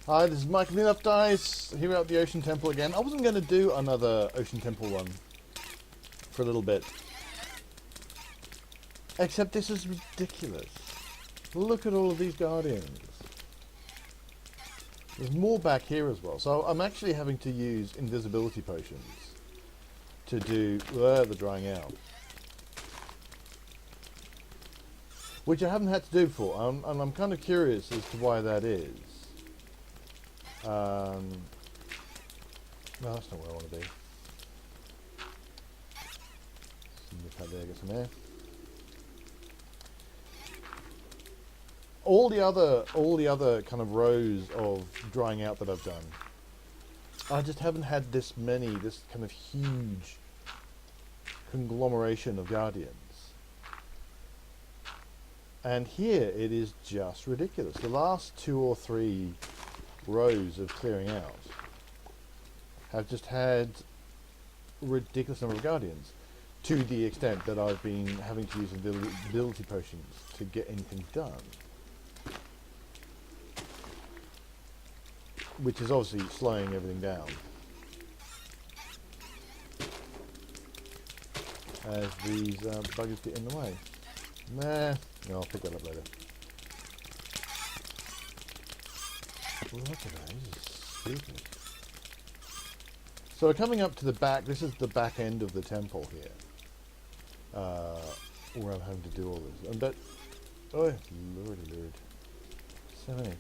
Hi, this is Michael Enough Dice, here at the Ocean Temple again. I wasn't going to do another Ocean Temple one for a little bit. Except this is ridiculous. Look at all of these Guardians. There's more back here as well. So I'm actually having to use invisibility potions to do the drying out. Which I haven't had to do before, and I'm kind of curious as to why that is. No, that's not where I want to be. Nip out there, get some air. All the other kind of rows of drying out that I've done, I just haven't had this kind of huge conglomeration of Guardians. And here it is just ridiculous. The last 2 or 3 rows of clearing out have just had a ridiculous number of Guardians, to the extent that I've been having to use ability potions to get anything done, which is obviously slowing everything down as these buggers get in the way. Nah, no, I'll pick that up later. Look at that, this is stupid. So we're coming up to the back. This is the back end of the temple here, where I'm having to do all this. But oh lordy lord, so many.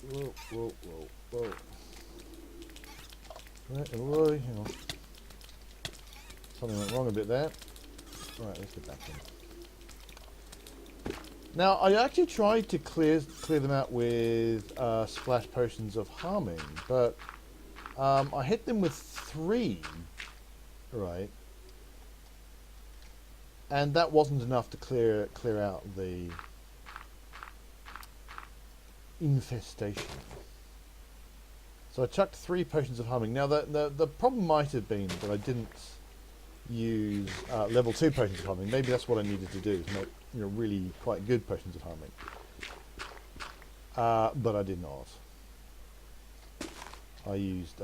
Whoa, whoa, whoa, whoa. Right, whoa, hang on. Something went wrong a bit there. Right, let's get back in. Now, I actually tried to clear them out with splash potions of harming, but I hit them with 3, right? And that wasn't enough to clear out the infestation. So I chucked 3 potions of harming. Now, the problem might have been that I didn't use level 2 potions of harming. Maybe that's what I needed to do, to make really quite good potions of harming. But I did not. I used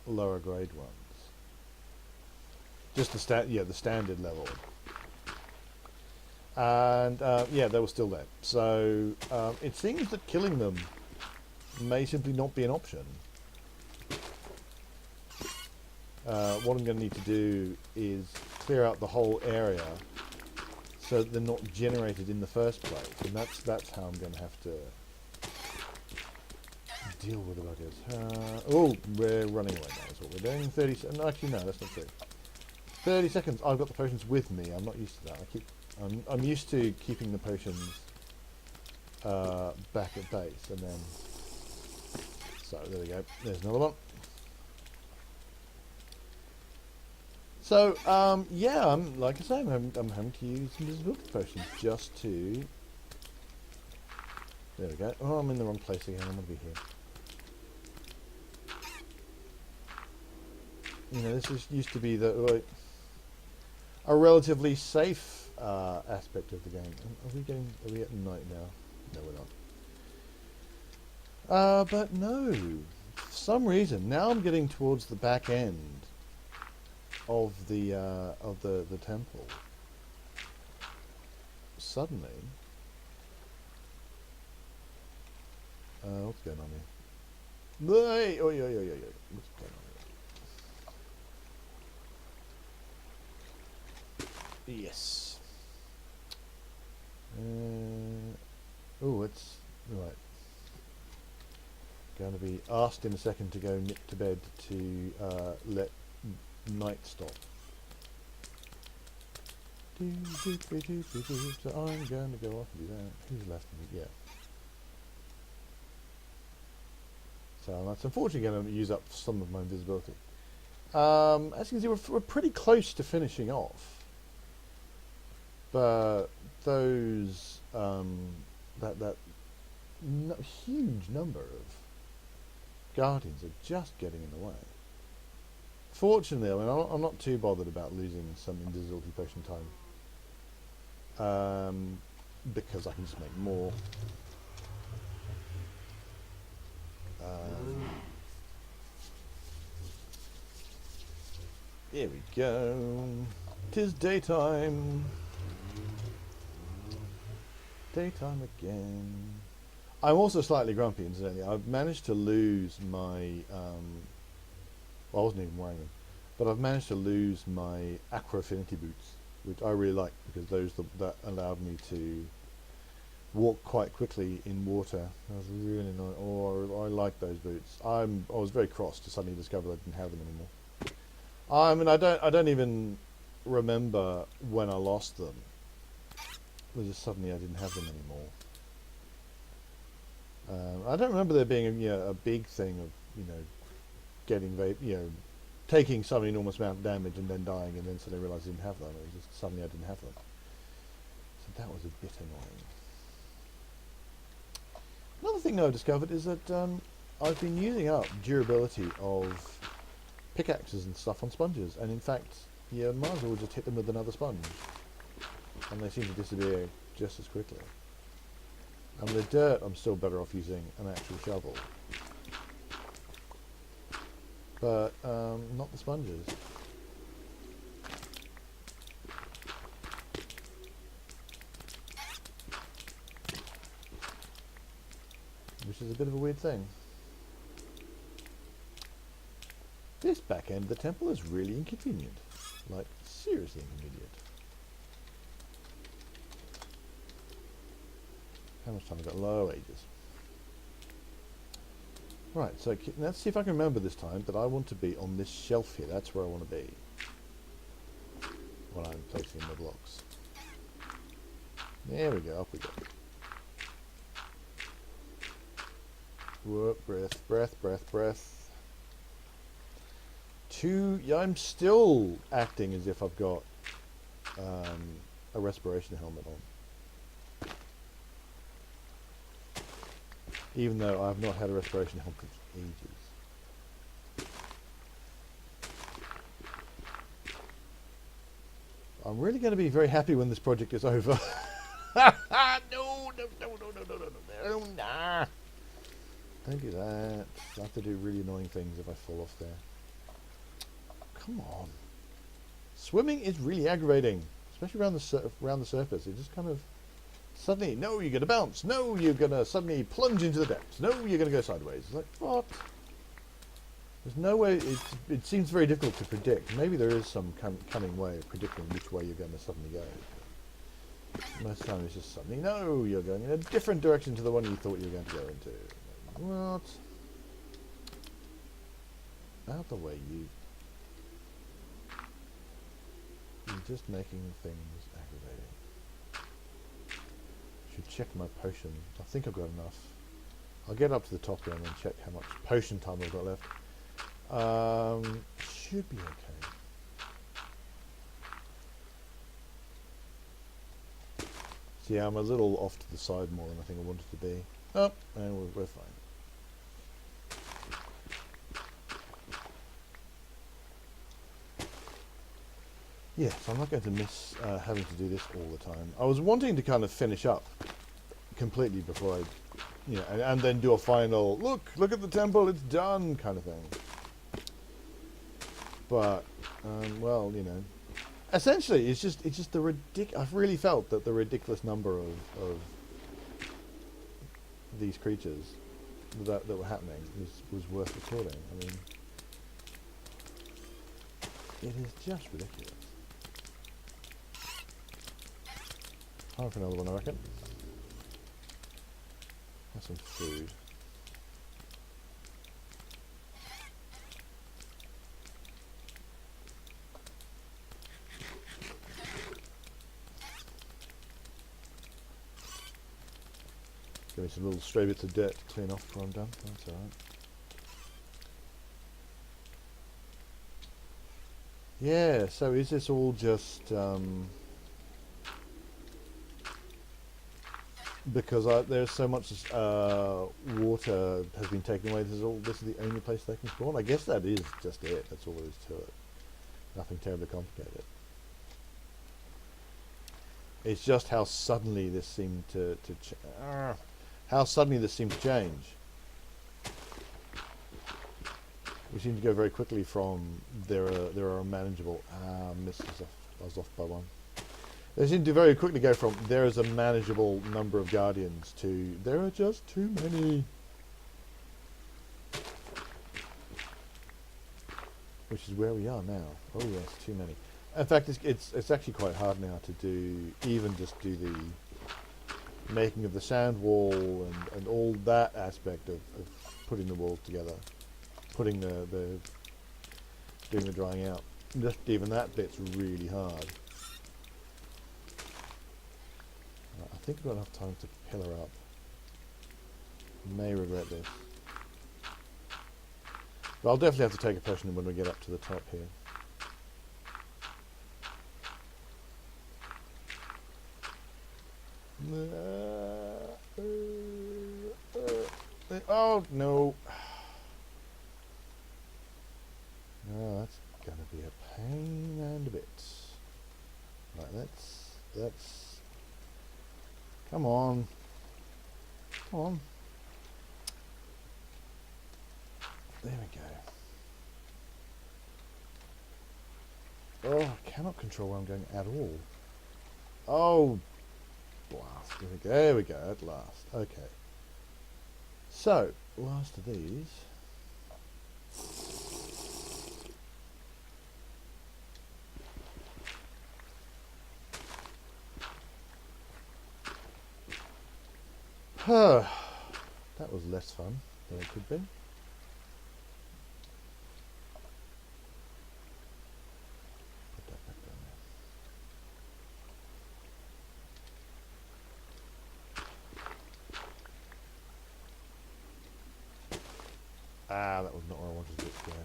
lower grade ones. Just the standard level. And yeah, they were still there. So it seems that killing them may simply not be an option. What I'm going to need to do is clear out the whole area so that they're not generated in the first place, and that's how I'm going to have to deal with the buggers. Oh, we're running away now. That's what we're doing. 30 seconds. No, actually, no, that's not true. 30 seconds. I've got the potions with me. I'm not used to that. I'm used to keeping the potions back at base, and then. So there we go. There's another one. So, yeah, like I say, I'm having to use invisibility potions just to... There we go. Oh, I'm in the wrong place again. I'm going to be here. This used to be a relatively safe aspect of the game. Are we at night now? No, we're not. But no. For some reason, now I'm getting towards the back end of the temple. Suddenly, what's going on here? What's going on here? Yes. Oh, it's right. Going to be asked in a second to go nip to bed to let night stop. So I'm going to go off and do that. Who's left in it? Yeah. So that's unfortunately going to use up some of my invisibility. As you can see, we're pretty close to finishing off. But those that huge number of Guardians are just getting in the way. Fortunately, I mean, I'm not too bothered about losing some invisibility potion time. because I can just make more. Here we go. 'Tis daytime. Daytime again. I'm also slightly grumpy, incidentally. I've managed to lose my... well, I wasn't even wearing them. But I've managed to lose my Aqua Affinity boots, which I really like, because those that allowed me to walk quite quickly in water. That was really nice. Oh, I like those boots. I was very cross to suddenly discover I didn't have them anymore. I mean, I don't even remember when I lost them. It was just suddenly I didn't have them anymore. I don't remember there being a big thing of getting taking some enormous amount of damage and then dying, and then suddenly realised I didn't have them. It was just suddenly I didn't have them. So that was a bit annoying. Another thing I've discovered is that I've been using up durability of pickaxes and stuff on sponges, and in fact you might as well just hit them with another sponge and they seem to disappear just as quickly. And the dirt, I'm still better off using an actual shovel, but not the sponges. Which is a bit of a weird thing. This back end of the temple is really inconvenient. Like, seriously inconvenient. How much time have I got? Low ages. Right, so let's see if I can remember this time that I want to be on this shelf here. That's where I want to be when I'm placing the blocks. There we go, up we go. Whoop, breath, breath, breath, breath. I'm still acting as if I've got a respiration helmet on, even though I've not had a respiration helmet for ages. I'm really going to be very happy when this project is over. No, nah. Don't do that. I have to do really annoying things if I fall off there. Come on. Swimming is really aggravating, especially around the surface. It just kind of suddenly, no, you're going to bounce. No, you're going to suddenly plunge into the depths. No, you're going to go sideways. It's like, what? There's no way. It seems very difficult to predict. Maybe there is some cunning way of predicting which way you're going to suddenly go. Most of the time it's just suddenly, no, you're going in a different direction to the one you thought you were going to go into. What? Out the way, you. You're just making things aggravating. Should check my potion. I think I've got enough. I'll get up to the top here and then check how much potion time I've got left. Should be okay. So yeah, I'm a little off to the side more than I think I wanted to be. Oh, and we're fine. Yes, I'm not going to miss having to do this all the time. I was wanting to kind of finish up completely before I, and then do a final, look at the temple, it's done kind of thing. But, well, essentially it's just the I've really felt that the ridiculous number of these creatures that were happening was worth recording. I mean, it is just ridiculous. Time for another one, I reckon. Have some food. Give me some little stray bits of dirt to clean off before I'm done. That's alright. Yeah, so is this all just because there's so much water has been taken away, this is the only place they can spawn? I guess that is just it. That's all there is to it. Nothing terribly complicated. It's just how suddenly this seemed how suddenly this seemed to change. We seem to go very quickly from there are manageable misses. I was off by one. They seem to very quickly go from there is a manageable number of guardians to there are just too many. Which is where we are now. Oh yes, too many. In fact, it's actually quite hard now to do the making of the sand wall and all that aspect of putting the walls together, putting the doing the drying out. Just even that bit's really hard. I think we've got enough time to pillar up. May regret this. But I'll definitely have to take a potion when we get up to the top here. Oh no! Oh, that's gonna be a pain and a bit. Right, let's. Come on. Come on. There we go. Oh, I cannot control where I'm going at all. Oh, blast. There we go, at last. Okay. So, last of these. That was less fun than it could be. Put that back down there. Ah, that was not where I wanted it to go.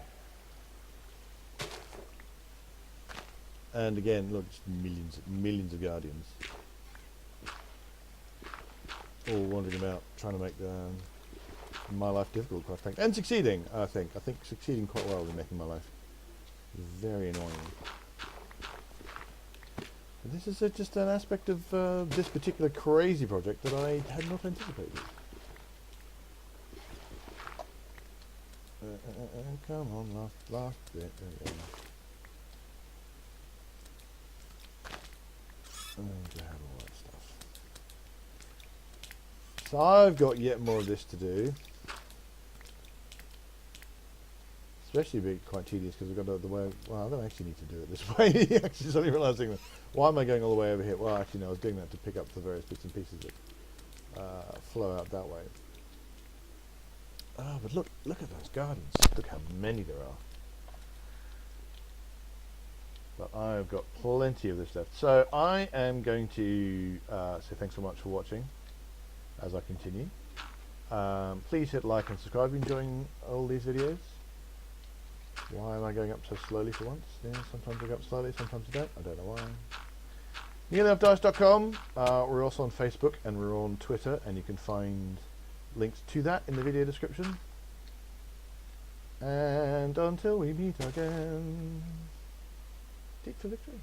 And again, look, just millions of guardians. All wandering about, trying to make my life difficult, quite frankly. And succeeding, I think. I think succeeding quite well in making my life very annoying. But this is just an aspect of this particular crazy project that I had not anticipated. Come on, last bit. There we go. And grab all that stuff. So I've got yet more of this to do. Especially being quite tedious because we've got the way. Well, I don't actually need to do it this way. Actually, suddenly realising that. Why am I going all the way over here? Well, actually, no, I was doing that to pick up the various bits and pieces that flow out that way. Oh, but look at those gardens. Look how many there are. But I've got plenty of this left. So I am going to say thanks so much for watching as I continue. Please hit like and subscribe if you're enjoying all these videos. Why am I going up so slowly for once? Yeah, sometimes I go up slowly, sometimes I don't. I don't know why. NearlyEnoughDice.com. We're also on Facebook and we're on Twitter, and you can find links to that in the video description. And until we meet again, dig for victory.